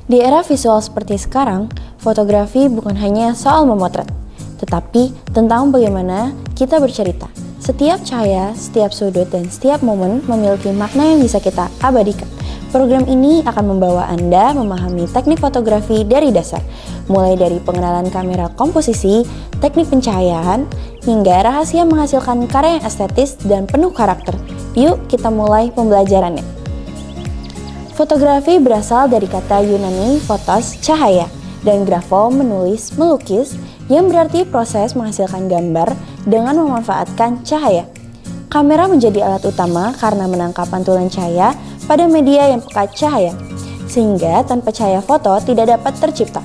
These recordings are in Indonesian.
Di era visual seperti sekarang, fotografi bukan hanya soal memotret, tetapi tentang bagaimana kita bercerita. Setiap cahaya, setiap sudut, dan setiap momen memiliki makna yang bisa kita abadikan. Program ini akan membawa Anda memahami teknik fotografi dari dasar, mulai dari pengenalan kamera komposisi, teknik pencahayaan, hingga rahasia menghasilkan karya yang estetis dan penuh karakter. Yuk kita mulai pembelajarannya. Fotografi berasal dari kata Yunani photos, cahaya, dan grafo, menulis, melukis, yang berarti proses menghasilkan gambar dengan memanfaatkan cahaya. Kamera menjadi alat utama karena menangkap pantulan cahaya pada media yang pekat cahaya, sehingga tanpa cahaya foto tidak dapat tercipta.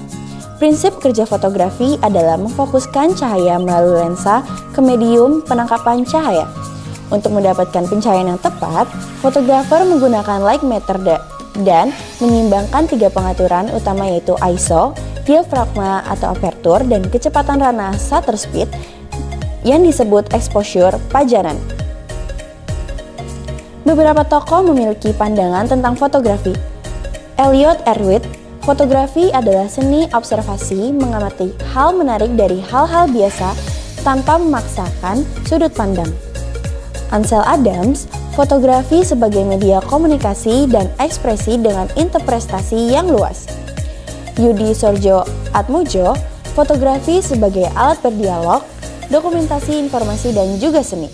Prinsip kerja fotografi adalah memfokuskan cahaya melalui lensa ke medium penangkapan cahaya. Untuk mendapatkan pencahayaan yang tepat, fotografer menggunakan light meter dan menyimbangkan tiga pengaturan utama, yaitu ISO, diafragma atau aperture, dan kecepatan ranah shutter speed yang disebut exposure pajanan. Beberapa tokoh memiliki pandangan tentang fotografi. Elliot Erwitt, fotografi adalah seni observasi mengamati hal menarik dari hal-hal biasa tanpa memaksakan sudut pandang. Ansel Adams, fotografi sebagai media komunikasi dan ekspresi dengan interpretasi yang luas. Yudi Sorjo Atmojo, fotografi sebagai alat berdialog, dokumentasi informasi dan juga seni.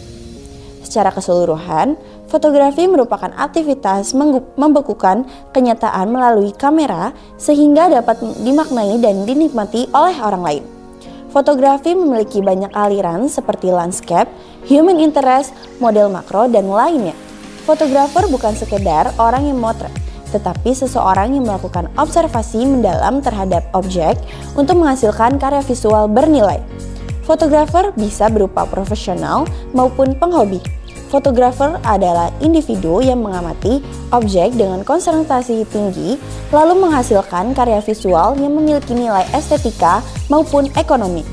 Secara keseluruhan, fotografi merupakan aktivitas membekukan kenyataan melalui kamera sehingga dapat dimaknai dan dinikmati oleh orang lain. Fotografi memiliki banyak aliran seperti landscape, human interest, model makro, dan lainnya. Fotografer bukan sekedar orang yang memotret, tetapi seseorang yang melakukan observasi mendalam terhadap objek untuk menghasilkan karya visual bernilai. Fotografer bisa berupa profesional maupun penghobi. Fotografer adalah individu yang mengamati objek dengan konsentrasi tinggi, lalu menghasilkan karya visual yang memiliki nilai estetika maupun ekonomi.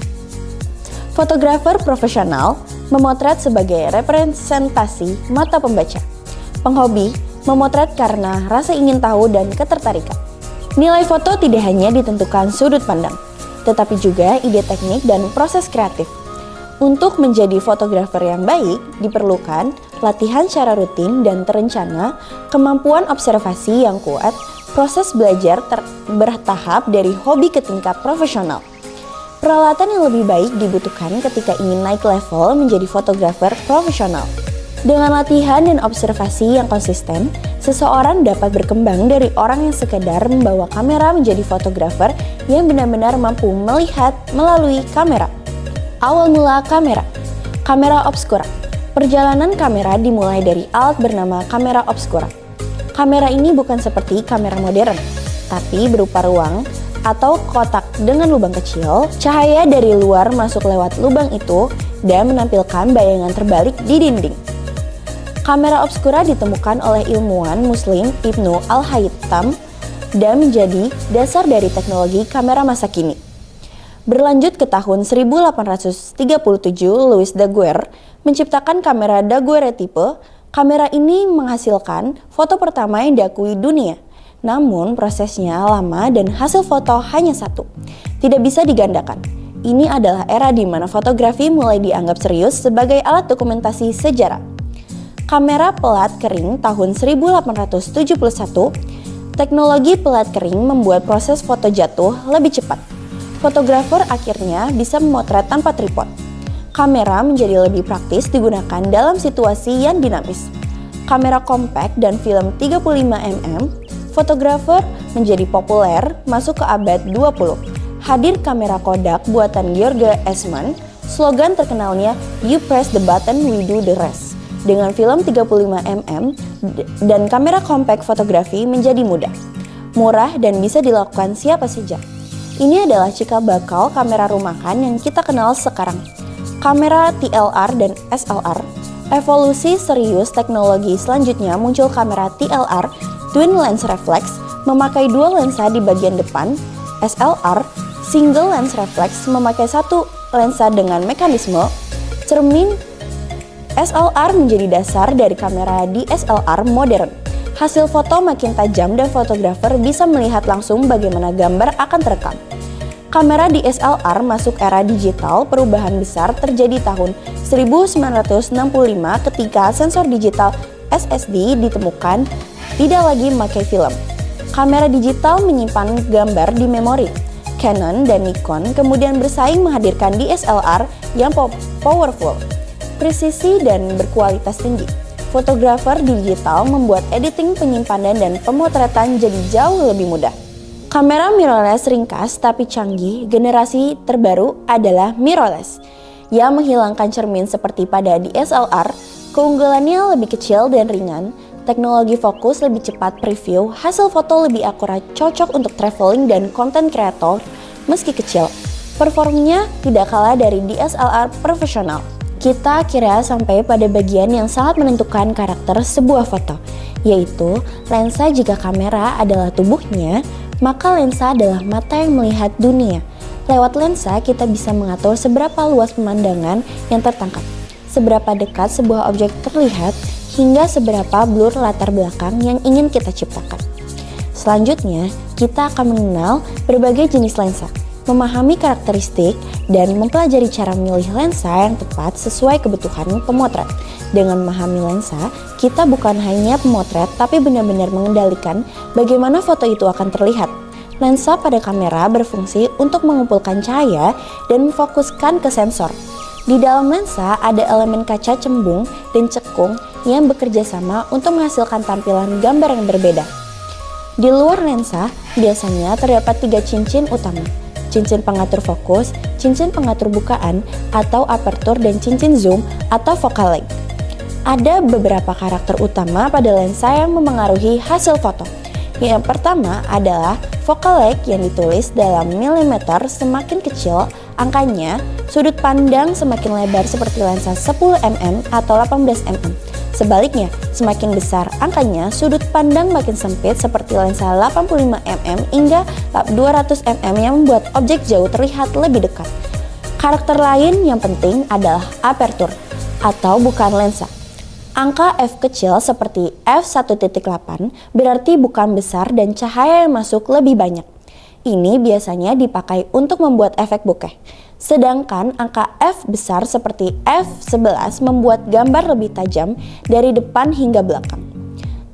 Fotografer profesional memotret sebagai representasi mata pembaca. Penghobi memotret karena rasa ingin tahu dan ketertarikan. Nilai foto tidak hanya ditentukan sudut pandang, tetapi juga ide teknik dan proses kreatif. Untuk menjadi fotografer yang baik, diperlukan latihan secara rutin dan terencana, kemampuan observasi yang kuat, proses belajar bertahap dari hobi ke tingkat profesional. Peralatan yang lebih baik dibutuhkan ketika ingin naik level menjadi fotografer profesional. Dengan latihan dan observasi yang konsisten, seseorang dapat berkembang dari orang yang sekedar membawa kamera menjadi fotografer yang benar-benar mampu melihat melalui kamera. Awal mula kamera. Kamera obscura. Perjalanan kamera dimulai dari alat bernama kamera obscura. Kamera ini bukan seperti kamera modern, tapi berupa ruang atau kotak dengan lubang kecil. Cahaya dari luar masuk lewat lubang itu dan menampilkan bayangan terbalik di dinding. Kamera obscura ditemukan oleh ilmuwan Muslim Ibnu Al-Haytham dan menjadi dasar dari teknologi kamera masa kini. Berlanjut ke tahun 1837, Louis Daguerre menciptakan kamera daguerreotipe. Kamera ini menghasilkan foto pertama yang diakui dunia. Namun prosesnya lama dan hasil foto hanya satu. Tidak bisa digandakan. Ini adalah era di mana fotografi mulai dianggap serius sebagai alat dokumentasi sejarah. Kamera pelat kering tahun 1871. Teknologi pelat kering membuat proses foto jatuh lebih cepat. Fotografer akhirnya bisa memotret tanpa tripod. Kamera menjadi lebih praktis digunakan dalam situasi yang dinamis. Kamera compact dan film 35 mm, fotografer menjadi populer masuk ke abad 20. Hadir kamera Kodak buatan Georg Eastman, slogan terkenalnya "You press the button, we do the rest". Dengan film 35 mm dan kamera compact, fotografi menjadi mudah, murah, dan bisa dilakukan siapa saja. Ini adalah cikal bakal kamera rumahan yang kita kenal sekarang. Kamera TLR dan SLR. Evolusi serius teknologi selanjutnya muncul kamera TLR, Twin Lens Reflex, memakai dua lensa di bagian depan. SLR, Single Lens Reflex, memakai satu lensa dengan mekanisme cermin. SLR menjadi dasar dari kamera DSLR modern. Hasil foto makin tajam dan fotografer bisa melihat langsung bagaimana gambar akan terekam. Kamera DSLR masuk era digital, perubahan besar terjadi tahun 1965 ketika sensor digital SSD ditemukan tidak lagi memakai film. Kamera digital menyimpan gambar di memori. Canon dan Nikon kemudian bersaing menghadirkan DSLR yang powerful, presisi dan berkualitas tinggi. Fotografer digital membuat editing, penyimpanan, dan pemotretan jadi jauh lebih mudah. Kamera mirrorless ringkas tapi canggih, generasi terbaru adalah mirrorless, yang menghilangkan cermin seperti pada DSLR. Keunggulannya lebih kecil dan ringan, teknologi fokus lebih cepat preview, hasil foto lebih akurat, cocok untuk traveling dan content creator meski kecil. Performanya tidak kalah dari DSLR profesional. Kita kira sampai pada bagian yang sangat menentukan karakter sebuah foto, yaitu lensa. Jika kamera adalah tubuhnya, maka lensa adalah mata yang melihat dunia. Lewat lensa kita bisa mengatur seberapa luas pemandangan yang tertangkap, seberapa dekat sebuah objek terlihat, hingga seberapa blur latar belakang yang ingin kita ciptakan. Selanjutnya, kita akan mengenal berbagai jenis lensa, memahami karakteristik, dan mempelajari cara memilih lensa yang tepat sesuai kebutuhan pemotret. Dengan memahami lensa, kita bukan hanya pemotret tapi benar-benar mengendalikan bagaimana foto itu akan terlihat. Lensa pada kamera berfungsi untuk mengumpulkan cahaya dan memfokuskan ke sensor. Di dalam lensa ada elemen kaca cembung dan cekung yang bekerja sama untuk menghasilkan tampilan gambar yang berbeda. Di luar lensa biasanya terdapat 3 cincin utama: cincin pengatur fokus, cincin pengatur bukaan atau aperture, dan cincin zoom atau focal length. Ada beberapa karakter utama pada lensa yang memengaruhi hasil foto. Yang pertama adalah focal length yang ditulis dalam milimeter. Semakin kecil angkanya, sudut pandang semakin lebar seperti lensa 10 mm atau 18 mm. Sebaliknya, semakin besar angkanya, sudut pandang makin sempit seperti lensa 85 mm hingga 200 mm yang membuat objek jauh terlihat lebih dekat. Karakter lain yang penting adalah aperture atau bukaan lensa. Angka f kecil seperti f1.8 berarti bukaan besar dan cahaya yang masuk lebih banyak. Ini biasanya dipakai untuk membuat efek bokeh. Sedangkan angka f besar seperti f11 membuat gambar lebih tajam dari depan hingga belakang.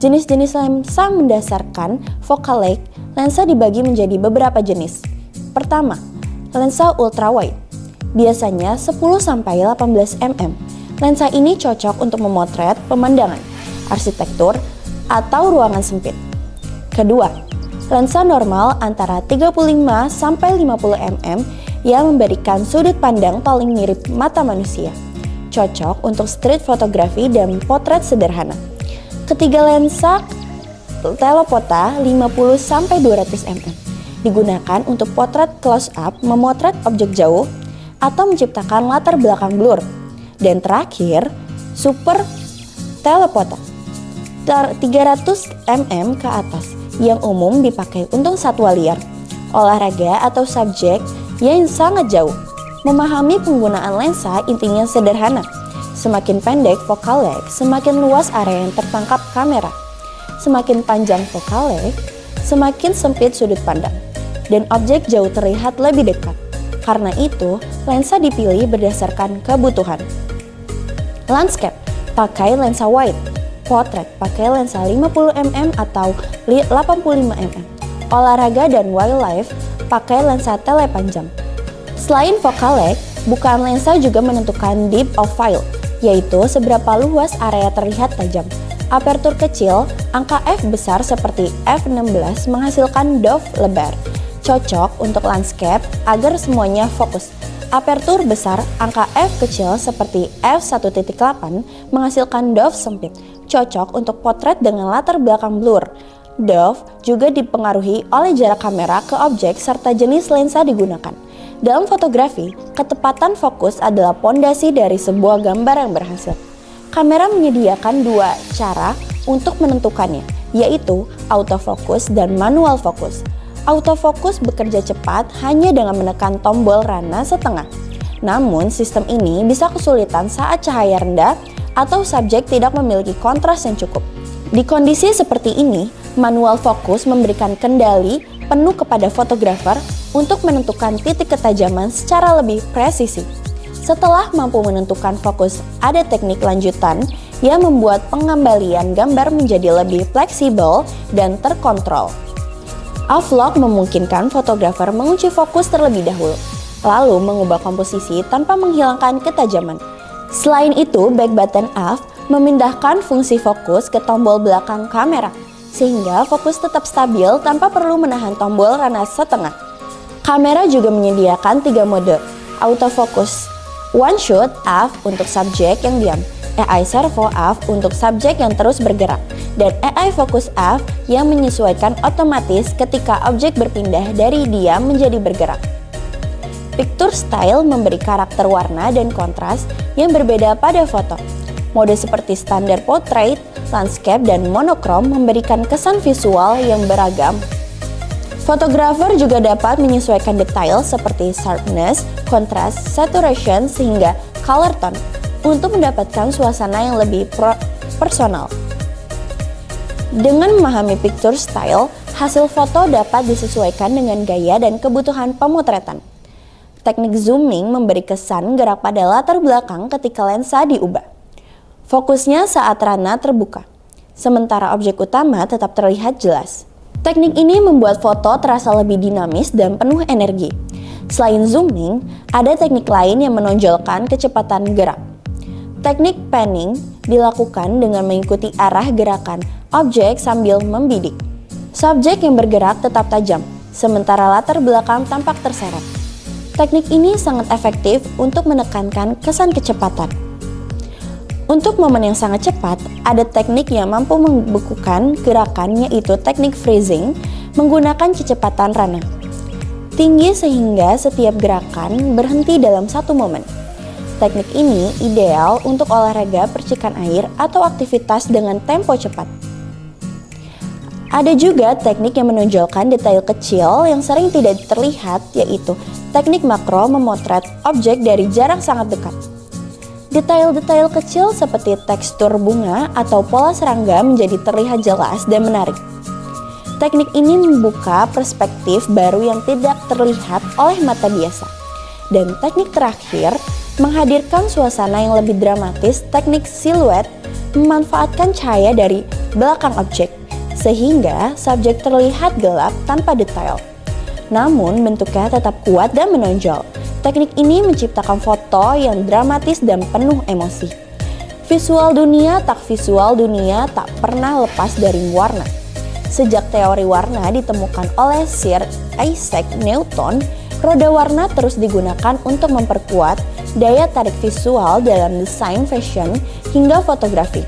Jenis-jenis lensa mendasarkan focal length. Lensa dibagi menjadi beberapa jenis. Pertama, lensa ultrawide. Biasanya 10-18 mm. Lensa ini cocok untuk memotret pemandangan, arsitektur, atau ruangan sempit. Kedua, lensa normal antara 35-50 mm yang memberikan sudut pandang paling mirip mata manusia. Cocok untuk street fotografi dan potret sederhana. Ketiga, lensa telephoto 50-200 mm. Digunakan untuk potret close up, memotret objek jauh, atau menciptakan latar belakang blur. Dan terakhir, super telephoto 300 mm ke atas yang umum dipakai untuk satwa liar, olahraga, atau subjek yang sangat jauh. Memahami penggunaan lensa intinya sederhana. Semakin pendek focal length, semakin luas area yang tertangkap kamera. Semakin panjang focal length, semakin sempit sudut pandang, dan objek jauh terlihat lebih dekat. Karena itu, lensa dipilih berdasarkan kebutuhan. Landscape, pakai lensa wide. Portrait, pakai lensa 50 mm atau 85 mm. Olahraga dan wildlife, pakai lensa telepanjang. Selain focal length, bukaan lensa juga menentukan depth of field, yaitu seberapa luas area terlihat tajam. Aperture kecil, angka f besar seperti f16 menghasilkan dove lebar, cocok untuk landscape agar semuanya fokus. Aperture besar, angka f kecil seperti f1.8 menghasilkan dove sempit, cocok untuk potret dengan latar belakang blur. Dove juga dipengaruhi oleh jarak kamera ke objek serta jenis lensa digunakan. Dalam fotografi, ketepatan fokus adalah pondasi dari sebuah gambar yang berhasil. Kamera menyediakan 2 cara untuk menentukannya, yaitu autofocus dan manual focus. Autofocus bekerja cepat hanya dengan menekan tombol rana setengah. Namun, sistem ini bisa kesulitan saat cahaya rendah atau subjek tidak memiliki kontras yang cukup. Di kondisi seperti ini, manual fokus memberikan kendali penuh kepada fotografer untuk menentukan titik ketajaman secara lebih presisi. Setelah mampu menentukan fokus, ada teknik lanjutan yang membuat pengembalian gambar menjadi lebih fleksibel dan terkontrol. Off-lock memungkinkan fotografer mengunci fokus terlebih dahulu, lalu mengubah komposisi tanpa menghilangkan ketajaman. Selain itu, back button off memindahkan fungsi fokus ke tombol belakang kamera, sehingga fokus tetap stabil tanpa perlu menahan tombol rana setengah. Kamera juga menyediakan 3 mode, autofocus, one shot off untuk subjek yang diam, AI servo off untuk subjek yang terus bergerak, dan AI focus off yang menyesuaikan otomatis ketika objek berpindah dari diam menjadi bergerak. Picture style memberi karakter warna dan kontras yang berbeda pada foto. Mode seperti standar portrait, landscape, dan monokrom memberikan kesan visual yang beragam. Fotografer juga dapat menyesuaikan detail seperti sharpness, contrast, saturation, sehingga color tone untuk mendapatkan suasana yang lebih personal. Dengan memahami picture style, hasil foto dapat disesuaikan dengan gaya dan kebutuhan pemotretan. Teknik zooming memberi kesan gerak pada latar belakang ketika lensa diubah. Fokusnya saat rana terbuka, sementara objek utama tetap terlihat jelas. Teknik ini membuat foto terasa lebih dinamis dan penuh energi. Selain zooming, ada teknik lain yang menonjolkan kecepatan gerak. Teknik panning dilakukan dengan mengikuti arah gerakan objek sambil membidik. Subjek yang bergerak tetap tajam, sementara latar belakang tampak terseret. Teknik ini sangat efektif untuk menekankan kesan kecepatan. Untuk momen yang sangat cepat, ada teknik yang mampu membekukan gerakan, yaitu teknik freezing menggunakan kecepatan rana tinggi sehingga setiap gerakan berhenti dalam satu momen. Teknik ini ideal untuk olahraga percikan air atau aktivitas dengan tempo cepat. Ada juga teknik yang menonjolkan detail kecil yang sering tidak terlihat, yaitu teknik makro memotret objek dari jarak sangat dekat. Detail-detail kecil seperti tekstur bunga atau pola serangga menjadi terlihat jelas dan menarik. Teknik ini membuka perspektif baru yang tidak terlihat oleh mata biasa. Dan teknik terakhir, menghadirkan suasana yang lebih dramatis. Teknik siluet memanfaatkan cahaya dari belakang objek, sehingga subjek terlihat gelap tanpa detail. Namun bentuknya tetap kuat dan menonjol. Teknik ini menciptakan foto yang dramatis dan penuh emosi. Visual dunia tak pernah lepas dari warna. Sejak teori warna ditemukan oleh Sir Isaac Newton, roda warna terus digunakan untuk memperkuat daya tarik visual dalam desain fashion hingga fotografi.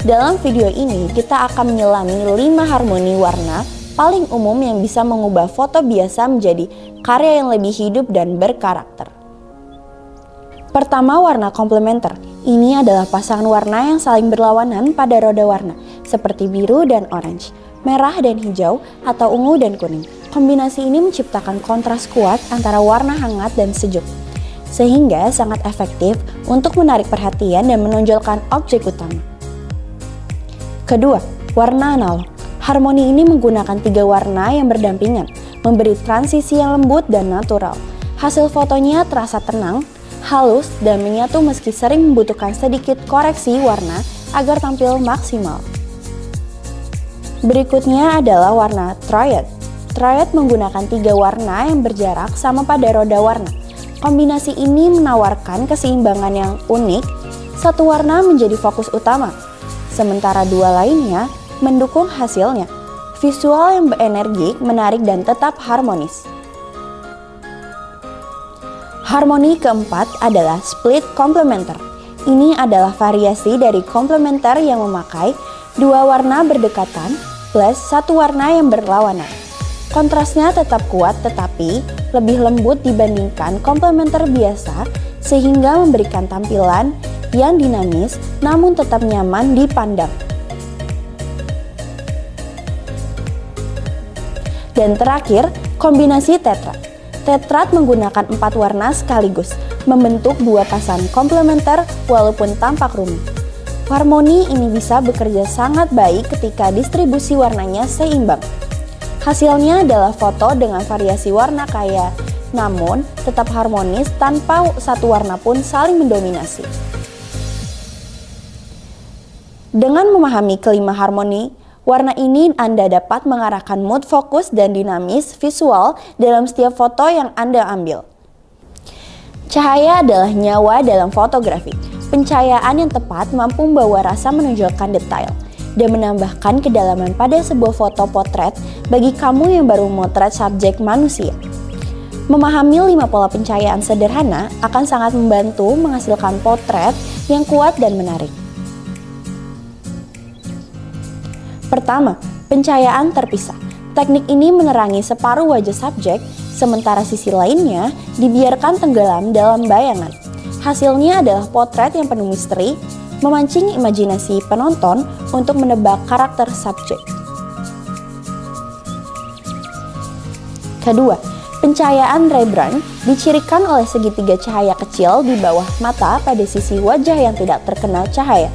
Dalam video ini kita akan menyelami 5 harmoni warna paling umum yang bisa mengubah foto biasa menjadi karya yang lebih hidup dan berkarakter. Pertama, warna komplementer. Ini adalah pasangan warna yang saling berlawanan pada roda warna, seperti biru dan orange, merah dan hijau, atau ungu dan kuning. Kombinasi ini menciptakan kontras kuat antara warna hangat dan sejuk, sehingga sangat efektif untuk menarik perhatian dan menonjolkan objek utama. Kedua, warna analog. Harmoni ini menggunakan 3 warna yang berdampingan, memberi transisi yang lembut dan natural. Hasil fotonya terasa tenang, halus, dan menyatu meski sering membutuhkan sedikit koreksi warna agar tampil maksimal. Berikutnya adalah warna triad. Triad menggunakan 3 warna yang berjarak sama pada roda warna. Kombinasi ini menawarkan keseimbangan yang unik. Satu warna menjadi fokus utama, sementara 2 lainnya mendukung hasilnya. Visual yang berenergi, menarik, dan tetap harmonis. Harmoni keempat adalah split complementer. Ini adalah variasi dari komplementer yang memakai 2 warna berdekatan plus 1 warna yang berlawanan. Kontrasnya tetap kuat tetapi lebih lembut dibandingkan komplementer biasa, sehingga memberikan tampilan yang dinamis namun tetap nyaman dipandang. Dan terakhir, kombinasi tetrad. Tetrad menggunakan 4 warna sekaligus, membentuk 2 pasang komplementer walaupun tampak rumit. Harmoni ini bisa bekerja sangat baik ketika distribusi warnanya seimbang. Hasilnya adalah foto dengan variasi warna kaya, namun tetap harmonis tanpa satu warna pun saling mendominasi. Dengan memahami kelima harmoni, warna ini Anda dapat mengarahkan mood, fokus, dan dinamis visual dalam setiap foto yang Anda ambil. Cahaya adalah nyawa dalam fotografi. Pencahayaan yang tepat mampu membawa rasa, menonjolkan detail, dan menambahkan kedalaman pada sebuah foto potret bagi kamu yang baru memotret subjek manusia. Memahami 5 pola pencahayaan sederhana akan sangat membantu menghasilkan potret yang kuat dan menarik. Pertama, pencahayaan terpisah. Teknik ini menerangi separuh wajah subjek, sementara sisi lainnya dibiarkan tenggelam dalam bayangan. Hasilnya adalah potret yang penuh misteri, memancing imajinasi penonton untuk menebak karakter subjek. Kedua, pencahayaan Rembrandt dicirikan oleh segitiga cahaya kecil di bawah mata pada sisi wajah yang tidak terkena cahaya.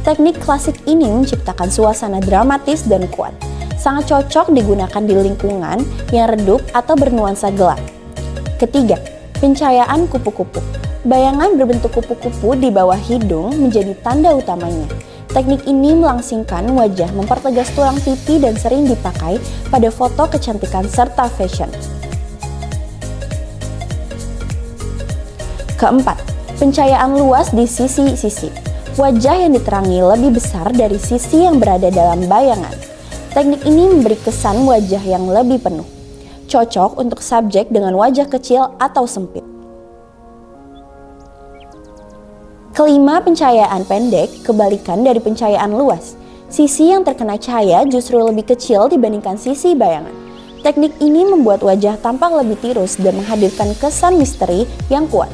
Teknik klasik ini menciptakan suasana dramatis dan kuat. Sangat cocok digunakan di lingkungan yang redup atau bernuansa gelap. Ketiga, pencahayaan kupu-kupu. Bayangan berbentuk kupu-kupu di bawah hidung menjadi tanda utamanya. Teknik ini melangsingkan wajah, mempertegas tulang pipi, dan sering dipakai pada foto kecantikan serta fashion. Keempat, pencahayaan luas di sisi-sisi. Wajah yang diterangi lebih besar dari sisi yang berada dalam bayangan. Teknik ini memberi kesan wajah yang lebih penuh. Cocok untuk subjek dengan wajah kecil atau sempit. Kelima, pencahayaan pendek, kebalikan dari pencahayaan luas. Sisi yang terkena cahaya justru lebih kecil dibandingkan sisi bayangan. Teknik ini membuat wajah tampak lebih tirus dan menghadirkan kesan misteri yang kuat.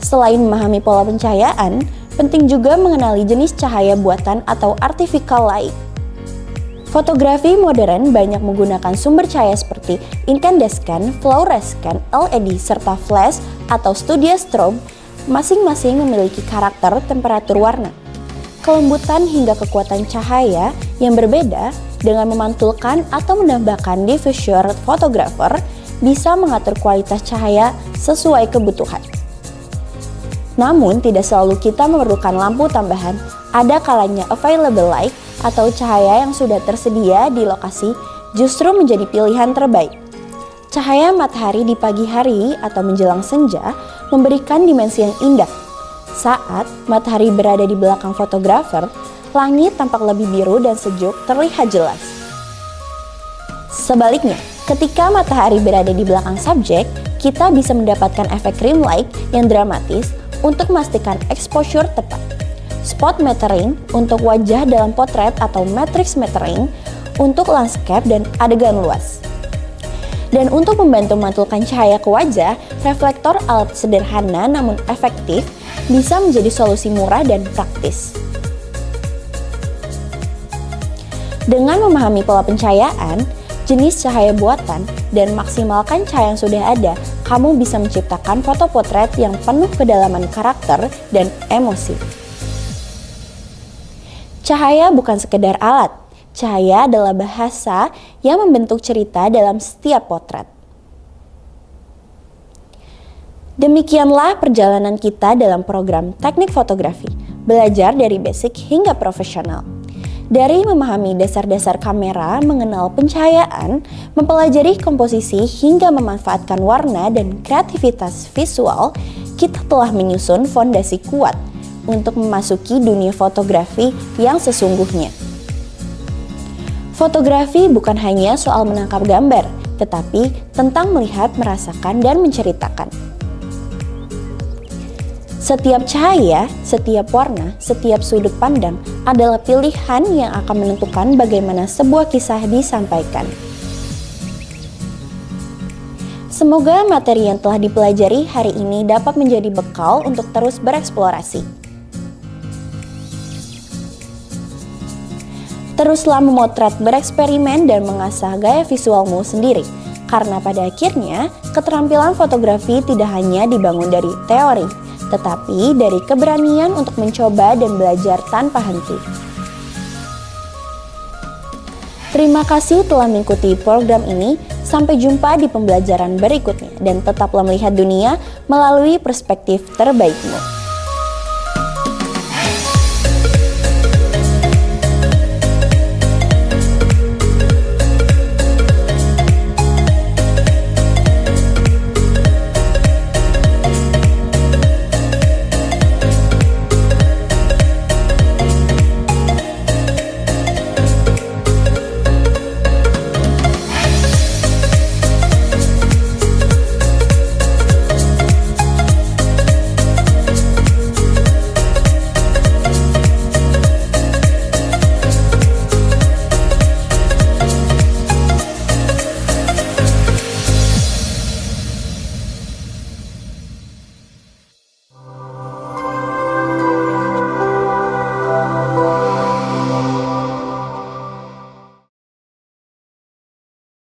Selain memahami pola pencahayaan, penting juga mengenali jenis cahaya buatan atau artificial light. Fotografi modern banyak menggunakan sumber cahaya seperti incandescent, fluorescent, LED, serta flash atau studio strobe. Masing-masing memiliki karakter, temperatur warna, kelembutan hingga kekuatan cahaya yang berbeda. Dengan memantulkan atau menambahkan diffuser, fotografer bisa mengatur kualitas cahaya sesuai kebutuhan. Namun, tidak selalu kita memerlukan lampu tambahan. Ada kalanya available light atau cahaya yang sudah tersedia di lokasi justru menjadi pilihan terbaik. Cahaya matahari di pagi hari atau menjelang senja memberikan dimensi yang indah. Saat matahari berada di belakang fotografer, langit tampak lebih biru dan sejuk, terlihat jelas. Sebaliknya, ketika matahari berada di belakang subjek, kita bisa mendapatkan efek rim light yang dramatis untuk memastikan exposure tepat. Spot metering untuk wajah dalam potret atau matrix metering untuk landscape dan adegan luas. Dan untuk membantu memantulkan cahaya ke wajah, reflektor alat sederhana namun efektif bisa menjadi solusi murah dan praktis. Dengan memahami pola pencahayaan, jenis cahaya buatan, dan maksimalkan cahaya yang sudah ada, kamu bisa menciptakan foto potret yang penuh kedalaman karakter dan emosi. Cahaya bukan sekedar alat. Cahaya adalah bahasa yang membentuk cerita dalam setiap potret. Demikianlah perjalanan kita dalam program Teknik Fotografi, belajar dari basic hingga profesional. Dari memahami dasar-dasar kamera, mengenal pencahayaan, mempelajari komposisi hingga memanfaatkan warna dan kreativitas visual, kita telah menyusun fondasi kuat untuk memasuki dunia fotografi yang sesungguhnya. Fotografi bukan hanya soal menangkap gambar, tetapi tentang melihat, merasakan, dan menceritakan. Setiap cahaya, setiap warna, setiap sudut pandang adalah pilihan yang akan menentukan bagaimana sebuah kisah disampaikan. Semoga materi yang telah dipelajari hari ini dapat menjadi bekal untuk terus bereksplorasi. Teruslah memotret, bereksperimen, dan mengasah gaya visualmu sendiri. Karena pada akhirnya, keterampilan fotografi tidak hanya dibangun dari teori, tetapi dari keberanian untuk mencoba dan belajar tanpa henti. Terima kasih telah mengikuti program ini. Sampai jumpa di pembelajaran berikutnya dan tetaplah melihat dunia melalui perspektif terbaikmu.